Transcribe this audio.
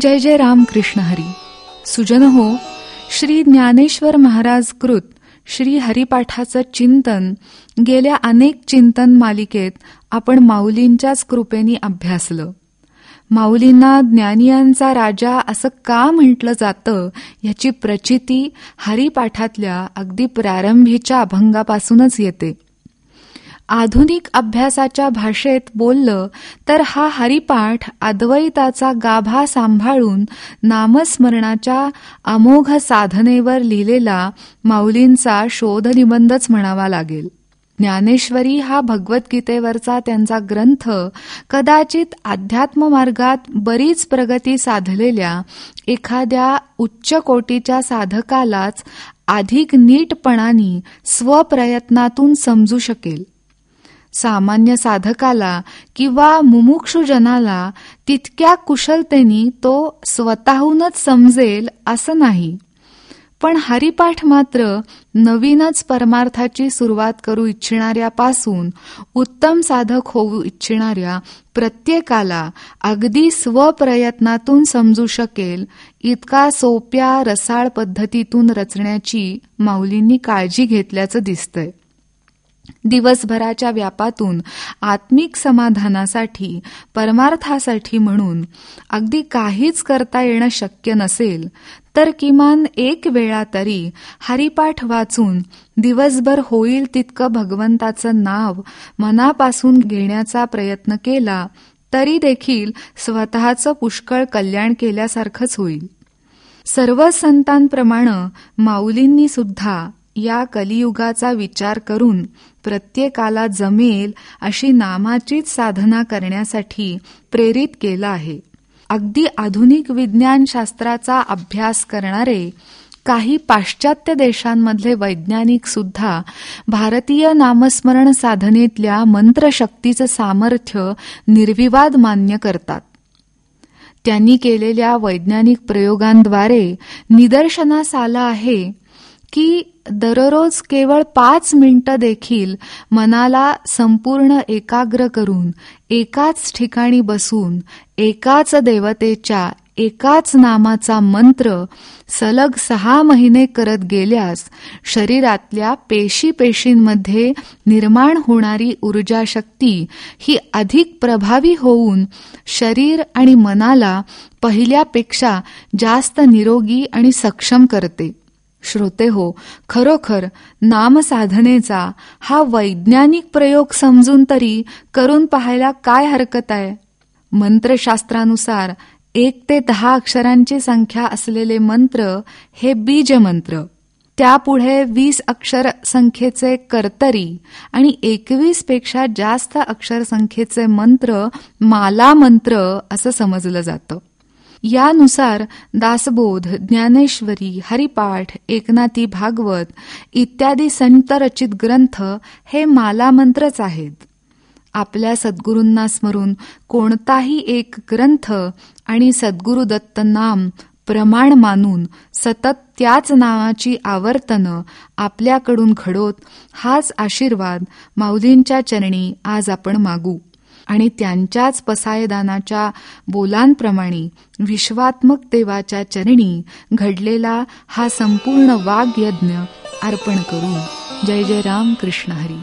जय जय राम कृष्ण हरी. सुजन हो, श्री ज्ञानेश्वर महाराज कृत श्री हरिपाठाचं चिंतन गेल्या अनेक चिंतन मालिकेत आपण माऊलींच्याच कृपेने अभ्यासलं. माऊलींना ज्ञानियांचा राजा असं का म्हटलं जातं याची प्रचिती हरिपाठातल्या अगदी प्रारंभीच्या अभंगापासूनच येते. आधुनिक अभ्यासाच्या भाषेत बोललं तर हा हरिपाठ अद्वैताचा गाभा सांभाळून नामस्मरणाच्या अमोघ साधनेवर लिहिलेला माऊलींचा शोधनिबंधच म्हणावा लागेल. ज्ञानेश्वरी हा भगवद्गीतेवरचा त्यांचा ग्रंथ कदाचित अध्यात्म मार्गात बरीच प्रगती साधलेल्या एखाद्या उच्च कोटीच्या साधकालाच अधिक नीटपणाने स्वप्रयत्नातून समजू शकेल. सामान्य साधकाला किंवा मुमुक्षुजनाला तितक्या कुशलतेने तो स्वतःहूनच समजेल असं नाही. पण हरिपाठ मात्र नवीनच परमार्थाची सुरुवात करू इच्छिणाऱ्यापासून उत्तम साधक होऊ इच्छिणाऱ्या प्रत्येकाला अगदी स्वप्रयत्नातून समजू शकेल इतका सोप्या रसाळ पद्धतीतून रचण्याची माऊलींनी काळजी घेतल्याचं दिसतंय. दिवसभराच्या व्यापातून आत्मिक समाधानासाठी परमार्थासाठी म्हणून अगदी काहीच करता येणं शक्य नसेल तर किमान एक वेळा तरी हरिपाठ वाचून दिवसभर होईल तितकं भगवंताचं नाव मनापासून घेण्याचा प्रयत्न केला तरी देखील स्वतःचं पुष्कळ कल्याण केल्यासारखंच होईल. सर्व संतांप्रमाणे माऊलींनी सुद्धा या कलियुगाचा विचार करून प्रत्येकाला जमेल अशी नामाचीच साधना करण्यासाठी प्रेरित केलं आहे. अगदी आधुनिक विज्ञानशास्त्राचा अभ्यास करणारे काही पाश्चात्य देशांमधले वैज्ञानिक सुद्धा भारतीय नामस्मरण साधनेतल्या मंत्रशक्तीचं सामर्थ्य निर्विवाद मान्य करतात. त्यांनी केलेल्या वैज्ञानिक प्रयोगांद्वारे निदर्शनास आलं आहे की दररोज केवळ 5 मिनिटं देखील मनाला संपूर्ण एकाग्र करून एकाच ठिकाणी बसून एकाच देवतेच्या एकाच नामाचा मंत्र सलग 6 महिने करत गेल्यास शरीरातल्या पेशींमध्ये निर्माण होणारी ऊर्जा शक्ती ही अधिक प्रभावी होऊन शरीर आणि मनाला पहिल्यापेक्षा जास्त निरोगी आणि सक्षम करते. श्रोते हो, खरोखर नामसाधनेचा हा वैज्ञानिक प्रयोग समजून तरी करून पाहायला काय हरकत आहे. मंत्रशास्त्रानुसार 1 ते 10 अक्षरांची संख्या असलेले मंत्र हे बीजमंत्र, त्यापुढे 20 अक्षर संख्येचे कर्तरी आणि 21 पेक्षा जास्त अक्षर संख्येचे मंत्र माला मंत्र असं समजलं जातं. यानुसार दासबोध, ज्ञानेश्वरी, हरिपाठ, एकनाथी भागवत इत्यादी संतरचित ग्रंथ हे मालामंत्रच आहेत. आपल्या सद्गुरूंना स्मरून कोणताही एक ग्रंथ आणि सद्गुरुदत्त नाम प्रमाण मानून सतत त्याच नावाची आवर्तनं आपल्याकडून घडोत हाच आशीर्वाद माऊलींच्या चरणी आज आपण मागू आणि त्यांच्याच पसायदानाच्या बोलांप्रमाणे विश्वात्मक देवाच्या चरणी घडलेला हा संपूर्ण वाग्यज्ञ अर्पण करू. जय जय राम कृष्ण हरी.